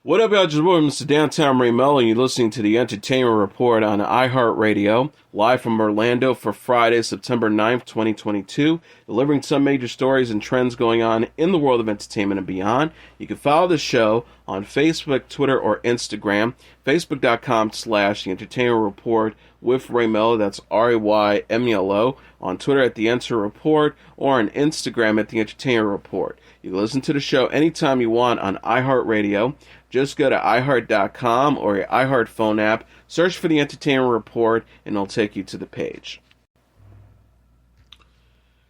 What up, y'all? Just Mr. Downtown Melo, and you're listening to the Entertainment Report on iHeartRadio, live from Orlando for Friday, September 9th, 2022, delivering some major stories and trends going on in the world of entertainment and beyond. You can follow the show on Facebook, Twitter, or Instagram, facebook.com/The Entertainment Report with Ray Melo, that's RAYMELO, on Twitter at The Enter Report, or on Instagram at The Entertainment Report. You can listen to the show anytime you want on iHeartRadio. Just go to iHeart.com or your iHeart phone app, search for The Entertainment Report, and it'll take you to the page.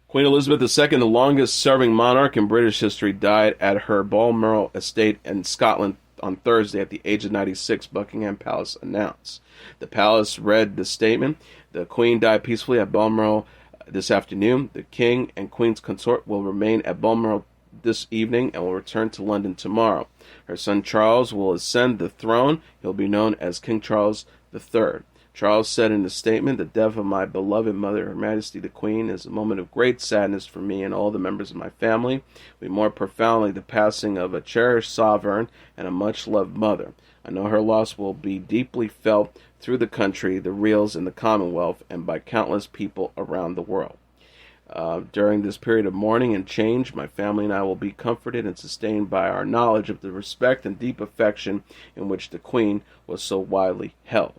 Queen Elizabeth II, the longest-serving monarch in British history, died at her Balmoral estate in Scotland on Thursday at the age of 96, Buckingham Palace announced. The palace read the statement. The Queen died peacefully at Balmoral this afternoon. The King and Queen's consort will remain at Balmoral this evening and will return to London tomorrow. Her son Charles will ascend the throne. He'll be known as King Charles III. Charles said in a statement, "The death of my beloved mother, Her Majesty the Queen, is a moment of great sadness for me and all the members of my family. We mourn profoundly the passing of a cherished sovereign and a much-loved mother. I know her loss will be deeply felt through the country, the realms, and the Commonwealth, and by countless people around the world. During this period of mourning and change, my family and I will be comforted and sustained by our knowledge of the respect and deep affection in which the Queen was so widely held."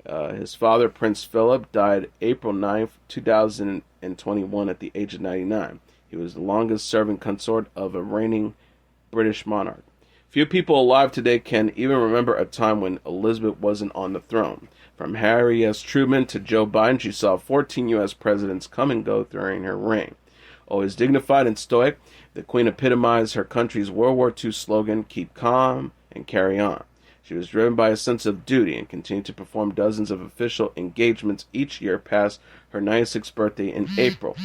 His father, Prince Philip, died April 9th, 2021 at the age of 99. He was the longest-serving consort of a reigning British monarch. Few people alive today can even remember a time when Elizabeth wasn't on the throne. From Harry S. Truman to Joe Biden, she saw 14 U.S. presidents come and go during her reign. Always dignified and stoic, the Queen epitomized her country's World War II slogan, "Keep calm and carry on." She was driven by a sense of duty and continued to perform dozens of official engagements each year past her 96th birthday in April.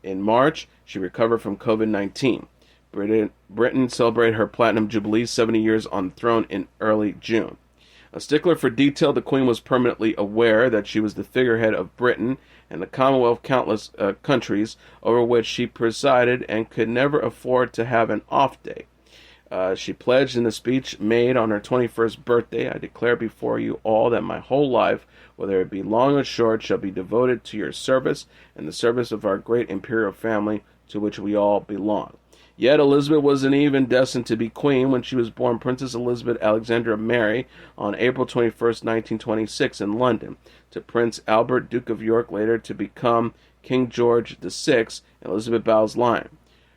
In March, she recovered from COVID-19. Britain celebrated her Platinum Jubilee, 70 years on the throne, in early June. A stickler for detail, the Queen was permanently aware that she was the figurehead of Britain and the Commonwealth, countless countries over which she presided, and could never afford to have an off day. She pledged in the speech made on her 21st birthday, "I declare before you all that my whole life, whether it be long or short, shall be devoted to your service and the service of our great imperial family to which we all belong." Yet Elizabeth wasn't even destined to be queen when she was born Princess Elizabeth Alexandra Mary on April 21st, 1926 in London, to Prince Albert, Duke of York, later to become King George VI, Elizabeth Bowes' line.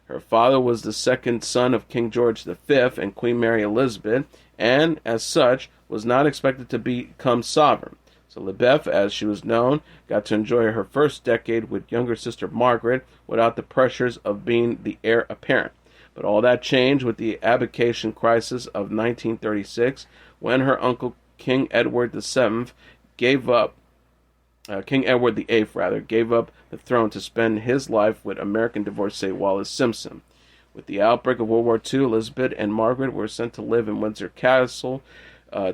Her father was the second son of King George V and Queen Mary Elizabeth, and, as such, was not expected to become sovereign. So Elizabeth, as she was known, got to enjoy her first decade with younger sister Margaret without the pressures of being the heir apparent. But all that changed with the abdication crisis of 1936, when her uncle King Edward VII gave up King Edward VIII gave up the throne to spend his life with American divorcee Wallis Simpson. With the outbreak of World War II, Elizabeth and Margaret were sent to live in Windsor Castle,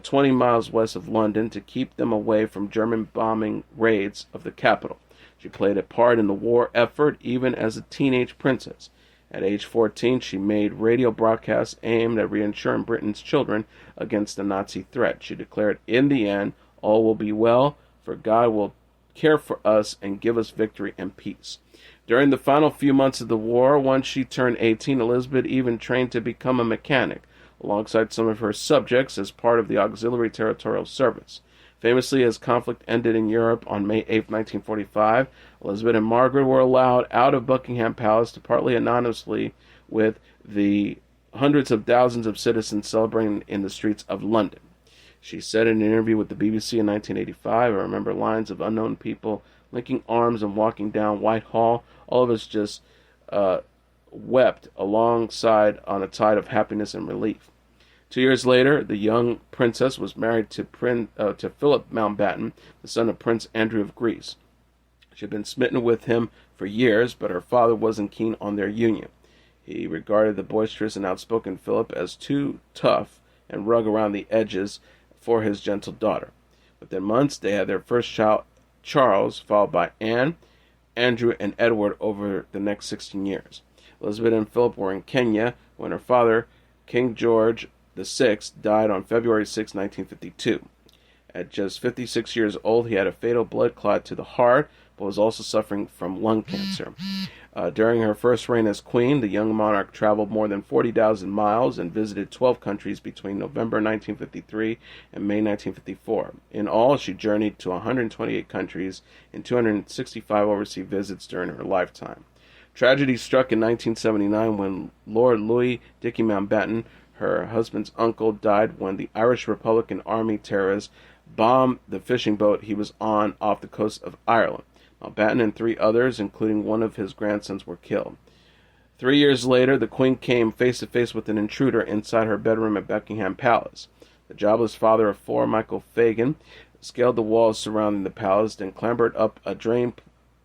20 miles west of London, to keep them away from German bombing raids of the capital. She played a part in the war effort even as a teenage princess. At age 14, she made radio broadcasts aimed at reassuring Britain's children against the Nazi threat. She declared, "In the end, all will be well, for God will care for us and give us victory and peace." During the final few months of the war, once she turned 18, Elizabeth even trained to become a mechanic, alongside some of her subjects as part of the Auxiliary Territorial Service. Famously, as conflict ended in Europe on May 8, 1945, Elizabeth and Margaret were allowed out of Buckingham Palace to partly anonymously with the hundreds of thousands of citizens celebrating in the streets of London. She said in an interview with the BBC in 1985, "I remember lines of unknown people linking arms and walking down Whitehall. All of us just wept alongside on a tide of happiness and relief." 2 years later, the young princess was married to Philip Mountbatten, the son of Prince Andrew of Greece. She had been smitten with him for years, but her father wasn't keen on their union. He regarded the boisterous and outspoken Philip as too tough and rugged around the edges for his gentle daughter. Within months, they had their first child, Charles, followed by Anne, Andrew, and Edward over the next 16 years. Elizabeth and Philip were in Kenya when her father, King George VI died on February 6, 1952. At just 56 years old, he had a fatal blood clot to the heart, but was also suffering from lung cancer. During her first reign as queen, the young monarch traveled more than 40,000 miles and visited 12 countries between November 1953 and May 1954. In all, she journeyed to 128 countries and 265 overseas visits during her lifetime. Tragedy struck in 1979 when Lord Louis Dickey Mountbatten, her husband's uncle, died when the Irish Republican Army terrorists bombed the fishing boat he was on off the coast of Ireland. Mountbatten and 3 others, including one of his grandsons, were killed. 3 years later, the Queen came face-to-face with an intruder inside her bedroom at Buckingham Palace. The jobless father of 4, Michael Fagan, scaled the walls surrounding the palace, then clambered up a drain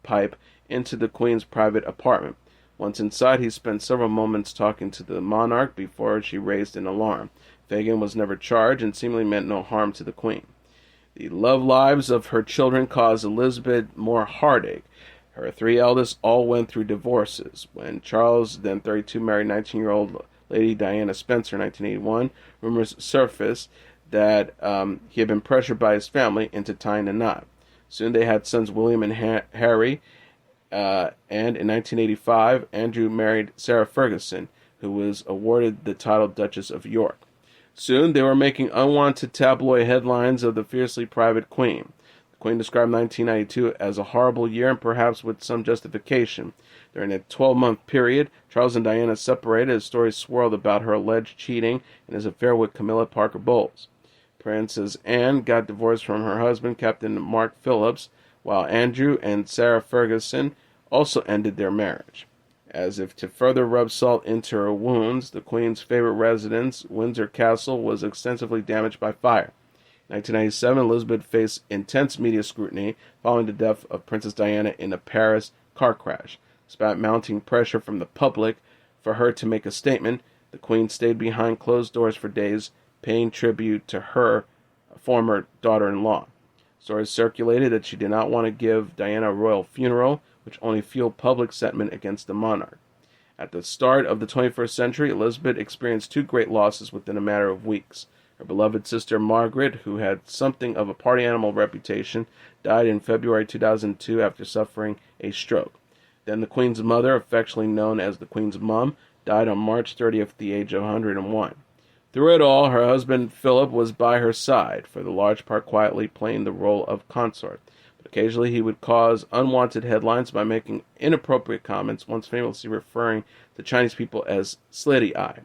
pipe into the Queen's private apartment. Once inside, he spent several moments talking to the monarch before she raised an alarm. Fagan was never charged and seemingly meant no harm to the Queen. The love lives of her children caused Elizabeth more heartache. Her 3 eldest all went through divorces. When Charles, then 32, married 19-year-old Lady Diana Spencer in 1981, rumors surfaced that he had been pressured by his family into tying the knot. Soon they had sons William and Harry, and in 1985, Andrew married Sarah Ferguson, who was awarded the title Duchess of York. Soon they were making unwanted tabloid headlines of the fiercely private Queen. The Queen described 1992 as a horrible year, and perhaps with some justification. During a 12-month period, Charles and Diana separated as stories swirled about her alleged cheating and his affair with Camilla Parker Bowles. Princess Anne got divorced from her husband, Captain Mark Phillips, while Andrew and Sarah Ferguson also ended their marriage. As if to further rub salt into her wounds, the Queen's favorite residence, Windsor Castle, was extensively damaged by fire. In 1997, Elizabeth faced intense media scrutiny following the death of Princess Diana in a Paris car crash. Despite mounting pressure from the public for her to make a statement, the Queen stayed behind closed doors for days, paying tribute to her former daughter-in-law. Stories circulated that she did not want to give Diana a royal funeral, which only fueled public sentiment against the monarch. At the start of the 21st century, Elizabeth experienced 2 great losses within a matter of weeks. Her beloved sister Margaret, who had something of a party animal reputation, died in February 2002 after suffering a stroke. Then the Queen's mother, affectionately known as the Queen's mom, died on March 30th at the age of 101. Through it all, her husband Philip was by her side, for the large part quietly playing the role of consort. Occasionally, he would cause unwanted headlines by making inappropriate comments, once famously referring to Chinese people as slitty-eye.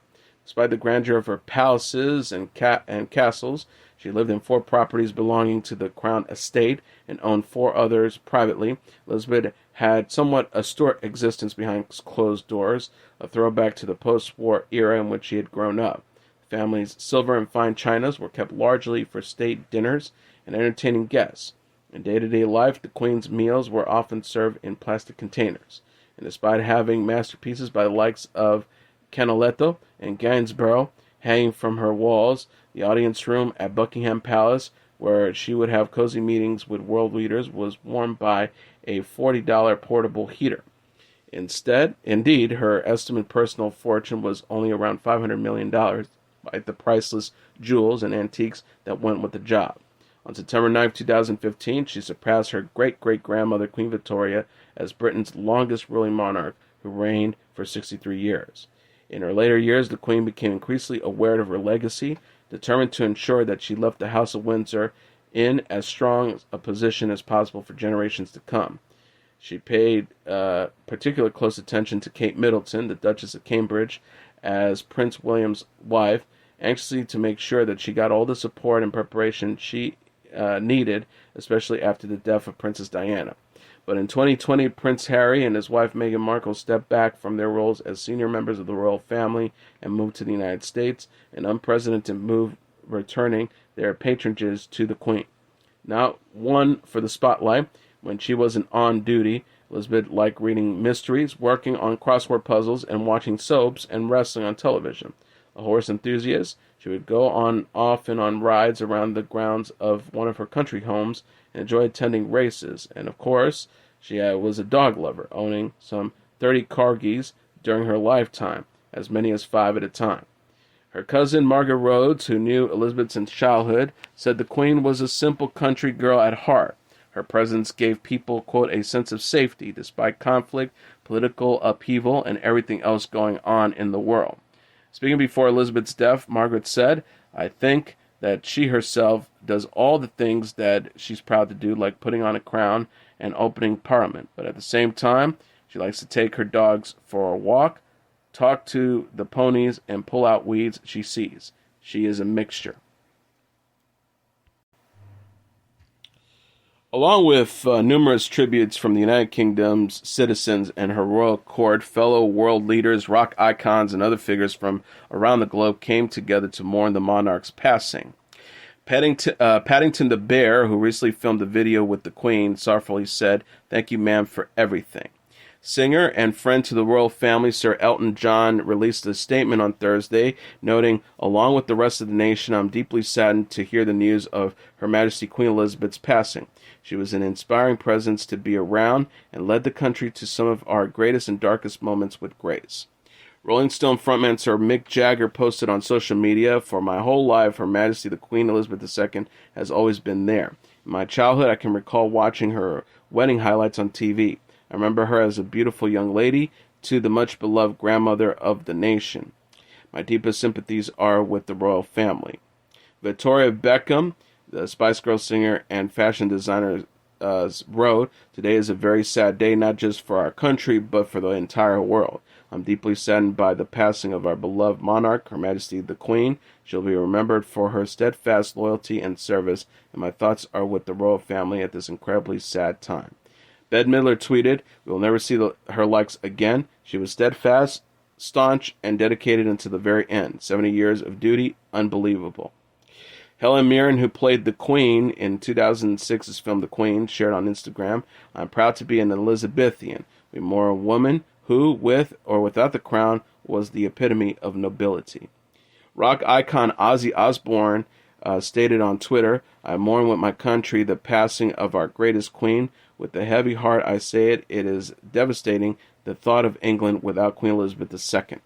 Despite the grandeur of her palaces and castles, she lived in 4 properties belonging to the Crown Estate and owned 4 others privately. Elizabeth had somewhat a Stuart existence behind closed doors, a throwback to the post-war era in which she had grown up. The family's silver and fine chinas were kept largely for state dinners and entertaining guests. In day-to-day life, the Queen's meals were often served in plastic containers. And despite having masterpieces by the likes of Canaletto and Gainsborough hanging from her walls, the audience room at Buckingham Palace, where she would have cozy meetings with world leaders, was warmed by a $40 portable heater. Indeed, her estimated personal fortune was only around $500 million, by the priceless jewels and antiques that went with the job. On September 9, 2015, she surpassed her great-great-grandmother, Queen Victoria, as Britain's longest ruling monarch, who reigned for 63 years. In her later years, the Queen became increasingly aware of her legacy, determined to ensure that she left the House of Windsor in as strong a position as possible for generations to come. She paid particular close attention to Kate Middleton, the Duchess of Cambridge, as Prince William's wife, anxiously to make sure that she got all the support and preparation she needed, especially after the death of Princess Diana. But in 2020, Prince Harry and his wife Meghan Markle stepped back from their roles as senior members of the royal family and moved to the United States, an unprecedented move returning their patronages to the Queen. Not one for the spotlight. When she wasn't on duty, Elizabeth liked reading mysteries, working on crossword puzzles, and watching soaps and wrestling on television. A horse enthusiast, she would go often on rides around the grounds of one of her country homes and enjoy attending races. And of course, she was a dog lover, owning some 30 corgis during her lifetime, as many as 5 at a time. Her cousin, Margaret Rhodes, who knew Elizabeth since childhood, said the Queen was a simple country girl at heart. Her presence gave people, quote, a sense of safety despite conflict, political upheaval, and everything else going on in the world. Speaking before Elizabeth's death, Margaret said, I think that she herself does all the things that she's proud to do, like putting on a crown and opening Parliament. But at the same time, she likes to take her dogs for a walk, talk to the ponies, and pull out weeds she sees. She is a mixture. Along with numerous tributes from the United Kingdom's citizens and her royal court, fellow world leaders, rock icons, and other figures from around the globe came together to mourn the monarch's passing. Paddington the Bear, who recently filmed a video with the Queen, sorrowfully said, "Thank you, ma'am, for everything." Singer and friend to the royal family, Sir Elton John, released a statement on Thursday, noting, along with the rest of the nation, I'm deeply saddened to hear the news of Her Majesty Queen Elizabeth's passing. She was an inspiring presence to be around and led the country to some of our greatest and darkest moments with grace. Rolling Stone frontman Sir Mick Jagger posted on social media, "For my whole life, Her Majesty the Queen Elizabeth II has always been there. In my childhood, I can recall watching her wedding highlights on TV. I remember her as a beautiful young lady to the much-beloved grandmother of the nation. My deepest sympathies are with the royal family." Victoria Beckham, the Spice Girls singer and fashion designer, wrote, "Today is a very sad day, not just for our country, but for the entire world. I'm deeply saddened by the passing of our beloved monarch, Her Majesty the Queen. She'll be remembered for her steadfast loyalty and service, and my thoughts are with the royal family at this incredibly sad time." Bette Midler tweeted, "We will never see her likes again. She was steadfast, staunch, and dedicated until the very end. 70 years of duty, unbelievable." Helen Mirren, who played the Queen in 2006's film The Queen, shared on Instagram, "I'm proud to be an Elizabethan. We mourn a woman who, with or without the crown, was the epitome of nobility." Rock icon Ozzy Osbourne stated on Twitter, "I mourn with my country the passing of our greatest queen. With a heavy heart I say it, it is devastating, the thought of England without Queen Elizabeth II."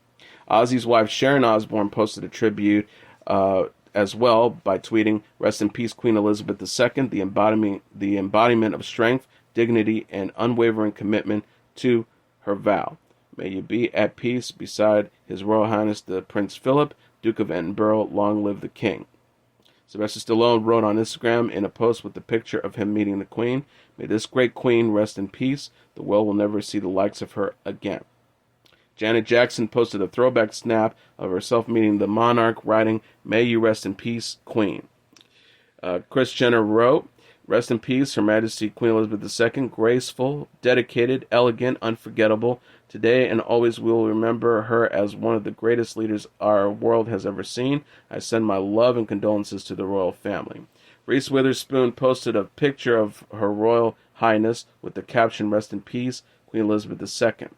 Ozzy's wife Sharon Osbourne posted a tribute as well by tweeting, "Rest in peace, Queen Elizabeth II, the embodiment of strength, dignity, and unwavering commitment to her vow. May you be at peace beside His Royal Highness the Prince Philip, Duke of Edinburgh. Long live the King." Sylvester Stallone wrote on Instagram in a post with a picture of him meeting the Queen, "May this great Queen rest in peace. The world will never see the likes of her again." Janet Jackson posted a throwback snap of herself meeting the monarch, writing, "May you rest in peace, Queen." Kris Jenner wrote, "Rest in peace, Her Majesty Queen Elizabeth II, graceful, dedicated, elegant, unforgettable. Today and always we will remember her as one of the greatest leaders our world has ever seen. I send my love and condolences to the royal family." Reese Witherspoon posted a picture of Her Royal Highness with the caption, "Rest in peace, Queen Elizabeth II."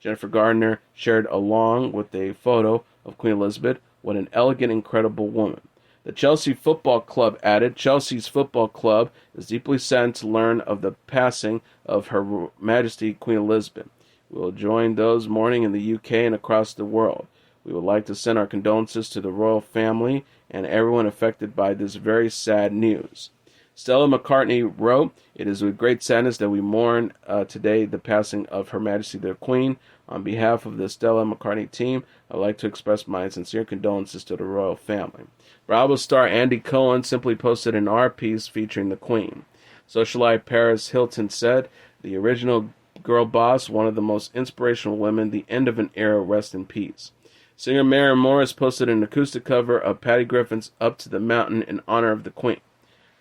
Jennifer Gardner shared along with a photo of Queen Elizabeth, "What an elegant, incredible woman." The Chelsea Football Club added, "Chelsea's football club is deeply saddened to learn of the passing of Her Majesty Queen Elizabeth. We will join those mourning in the UK and across the world. We would like to send our condolences to the royal family and everyone affected by this very sad news." Stella McCartney wrote, "It is with great sadness that we mourn today the passing of Her Majesty the Queen. On behalf of the Stella McCartney team, I would like to express my sincere condolences to the royal family." Bravo star Andy Cohen simply posted an art piece featuring the Queen. Socialite Paris Hilton said, "The original girl boss, one of the most inspirational women, the end of an era, rest in peace." Singer Maren Morris posted an acoustic cover of Patty Griffin's Up to the Mountain in honor of the Queen.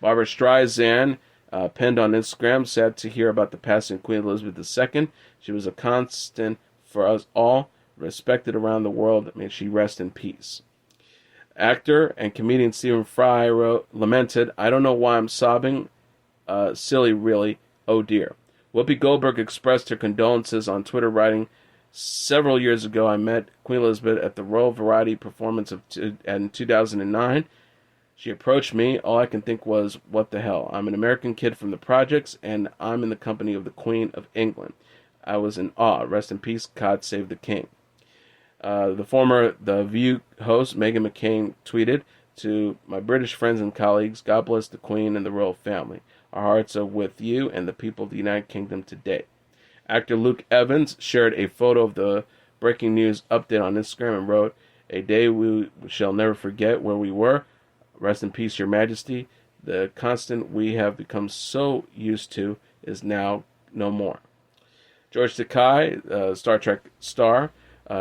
Barbara Streisand penned on Instagram, "Sad to hear about the passing of Queen Elizabeth II. She was a constant for us all, respected around the world. May she rest in peace." Actor and comedian Stephen Fry lamented, "I don't know why I'm sobbing. Silly, really. Oh dear." Whoopi Goldberg expressed her condolences on Twitter, writing, "Several years ago I met Queen Elizabeth at the Royal Variety performance in 2009. She approached me. All I can think was, what the hell? I'm an American kid from the projects, and I'm in the company of the Queen of England. I was in awe. Rest in peace. God save the King." The former The View host, Meghan McCain, tweeted, "To my British friends and colleagues, God bless the Queen and the royal family. Our hearts are with you and the people of the United Kingdom today." Actor Luke Evans shared a photo of the breaking news update on Instagram and wrote, "A day we shall never forget where we were. Rest in peace, Your Majesty. The constant we have become so used to is now no more." George Takei, Star Trek star,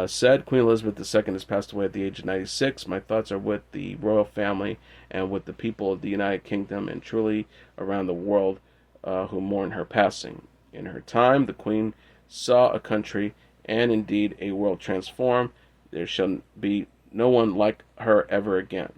said, "Queen Elizabeth II has passed away at the age of 96. My thoughts are with the royal family and with the people of the United Kingdom and truly around the world who mourn her passing. In her time, the Queen saw a country and indeed a world transform. There shall be no one like her ever again."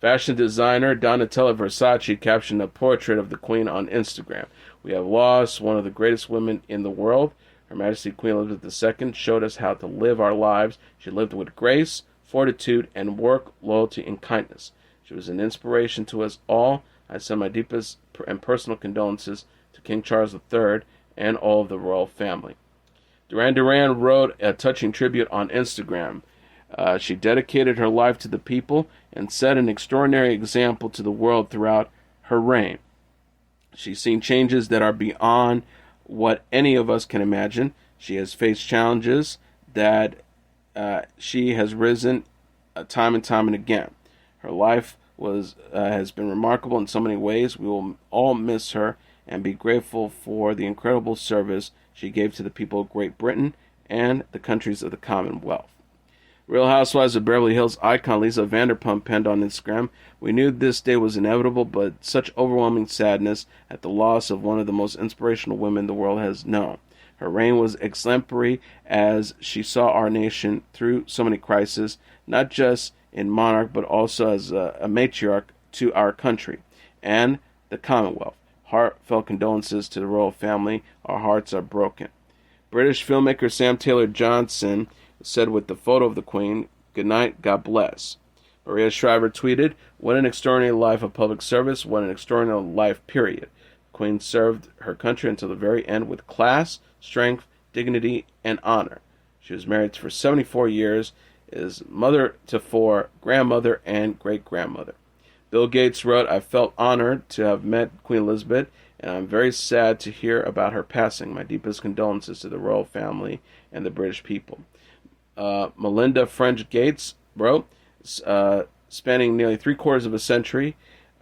Fashion designer Donatella Versace captioned a portrait of the Queen on Instagram. "We have lost one of the greatest women in the world. Her Majesty Queen Elizabeth II showed us how to live our lives. She lived with grace, fortitude, and work, loyalty, and kindness. She was an inspiration to us all. I send my deepest and personal condolences to King Charles III and all of the royal family." Duran Duran wrote a touching tribute on Instagram. She dedicated her life to the people and set an extraordinary example to the world throughout her reign. She's seen changes that are beyond what any of us can imagine. She has faced challenges that she has risen time and time and again. Her life has been remarkable in so many ways. We will all miss her and be grateful for the incredible service she gave to the people of Great Britain and the countries of the Commonwealth. Real Housewives of Beverly Hills icon Lisa Vanderpump penned on Instagram, "We knew this day was inevitable, but such overwhelming sadness at the loss of one of the most inspirational women the world has known. Her reign was exemplary as she saw our nation through so many crises, not just in monarch, but also as a matriarch to our country and the Commonwealth. Heartfelt condolences to the royal family. Our hearts are broken." British filmmaker Sam Taylor Johnson said with the photo of the Queen, "Good night, God bless." Maria Shriver tweeted, "What an extraordinary life of public service. What an extraordinary life, period. The Queen served her country until the very end with class, strength, dignity, and honor. She was married for 74 years, is mother to 4, grandmother, and great-grandmother." Bill Gates wrote, "I felt honored to have met Queen Elizabeth, and I'm very sad to hear about her passing. My deepest condolences to the royal family and the British people." Melinda French Gates wrote, "Spanning nearly 3/4 of a century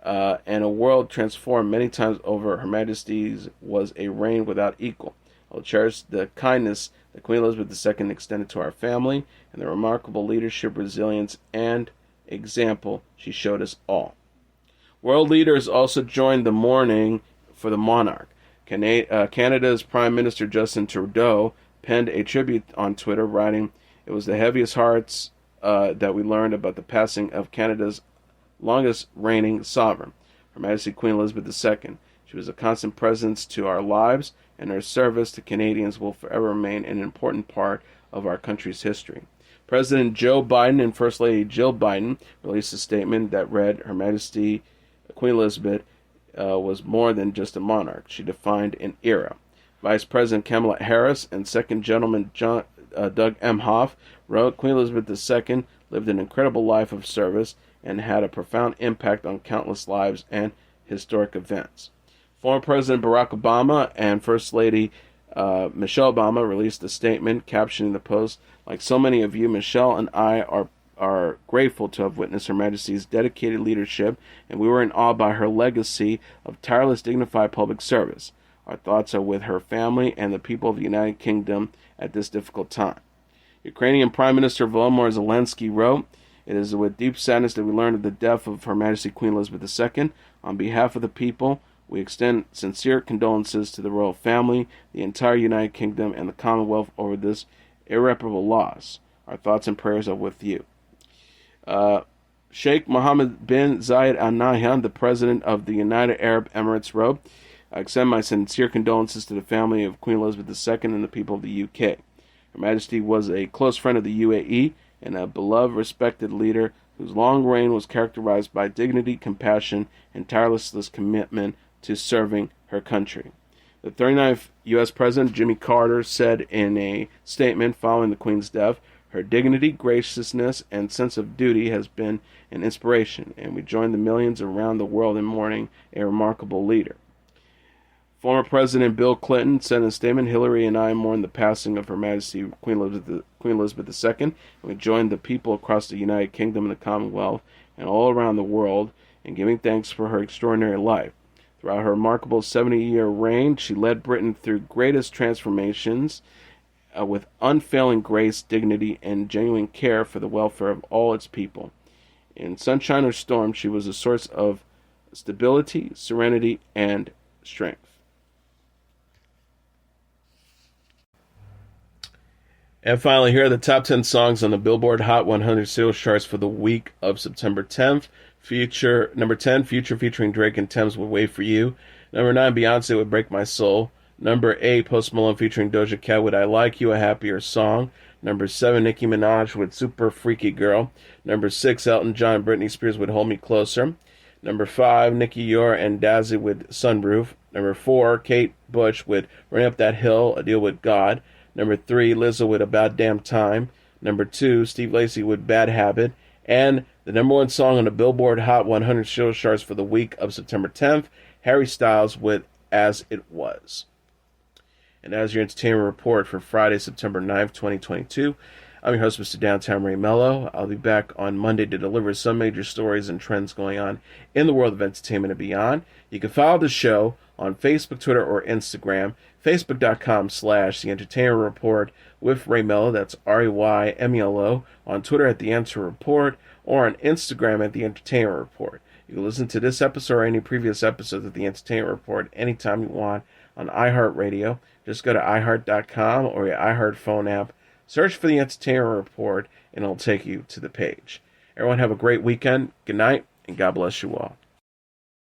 and a world transformed many times over, Her Majesty's was a reign without equal. I'll cherish the kindness that Queen Elizabeth II extended to our family and the remarkable leadership, resilience, and example she showed us all." World leaders also joined the mourning for the monarch. Canada's Prime Minister Justin Trudeau penned a tribute on Twitter, writing, "It was the heaviest hearts that we learned about the passing of Canada's longest reigning sovereign, Her Majesty Queen Elizabeth II. She was a constant presence to our lives, and her service to Canadians will forever remain an important part of our country's history." President Joe Biden and First Lady Jill Biden released a statement that read, "Her Majesty Queen Elizabeth was more than just a monarch. She defined an era." Vice President Kamala Harris and Second Gentleman Doug Emhoff wrote, "Queen Elizabeth II lived an incredible life of service and had a profound impact on countless lives and historic events." Former President Barack Obama and First Lady Michelle Obama released a statement captioning the post, "Like so many of you, Michelle and I are grateful to have witnessed Her Majesty's dedicated leadership, and we were in awe by her legacy of tireless, dignified public service. Our thoughts are with her family and the people of the United Kingdom at this difficult time." Ukrainian Prime Minister Volodymyr Zelensky wrote, "It is with deep sadness that we learn of the death of Her Majesty Queen Elizabeth II. On behalf of the people, we extend sincere condolences to the royal family, the entire United Kingdom, and the Commonwealth over this irreparable loss. Our thoughts and prayers are with you." Sheikh Mohammed bin Zayed Al Nahyan, the president of the United Arab Emirates, wrote, "I extend my sincere condolences to the family of Queen Elizabeth II and the people of the UK. Her Majesty was a close friend of the UAE and a beloved, respected leader whose long reign was characterized by dignity, compassion, and tireless commitment to serving her country." The 39th U.S. President, Jimmy Carter, said in a statement following the Queen's death, Her dignity, graciousness, and sense of duty has been an inspiration, and we join the millions around the world in mourning a remarkable leader. Former President Bill Clinton said in a statement, Hillary and I mourn the passing of Her Majesty Queen Elizabeth II, and we join the people across the United Kingdom and the Commonwealth and all around the world in giving thanks for her extraordinary life. Throughout her remarkable 70-year reign, she led Britain through greatest transformations with unfailing grace, dignity, and genuine care for the welfare of all its people. In sunshine or storm, she was a source of stability, serenity, and strength. And finally, here are the top 10 songs on the Billboard Hot 100 sales charts for the week of September 10th. Number 10, Future featuring Drake and Thames would Wait For You. Number 9, Beyonce would Break My Soul. Number 8, Post Malone featuring Doja Cat with I Like You, A Happier Song. Number 7, Nicki Minaj with Super Freaky Girl. Number 6, Elton John and Britney Spears with Hold Me Closer. Number 5, Nicki Yor and Dazzy with Sunroof. Number 4, Kate Bush with Run Up That Hill, A Deal With God. Number 3, Lizzo with About Damn Time. Number 2, Steve Lacy with Bad Habit. And the number 1 song on the Billboard Hot 100 sales charts for the week of September 10th, Harry Styles with As It Was. And as your entertainment report for Friday, September 9th, 2022, I'm your host, Mr. Downtown Ray Melo. I'll be back on Monday to deliver some major stories and trends going on in the world of entertainment and beyond. You can follow the show on Facebook, Twitter, or Instagram. Facebook.com/The Entertainment Report with Ray Melo. That's RAYMELO. On Twitter at The Enter Report, or on Instagram at The Entertainment Report. You can listen to this episode or any previous episodes of The Entertainment Report anytime you want on iHeartRadio. Just go to iHeart.com or your iHeart phone app. Search for The Entertainment Report, and it'll take you to the page. Everyone have a great weekend. Good night, and God bless you all.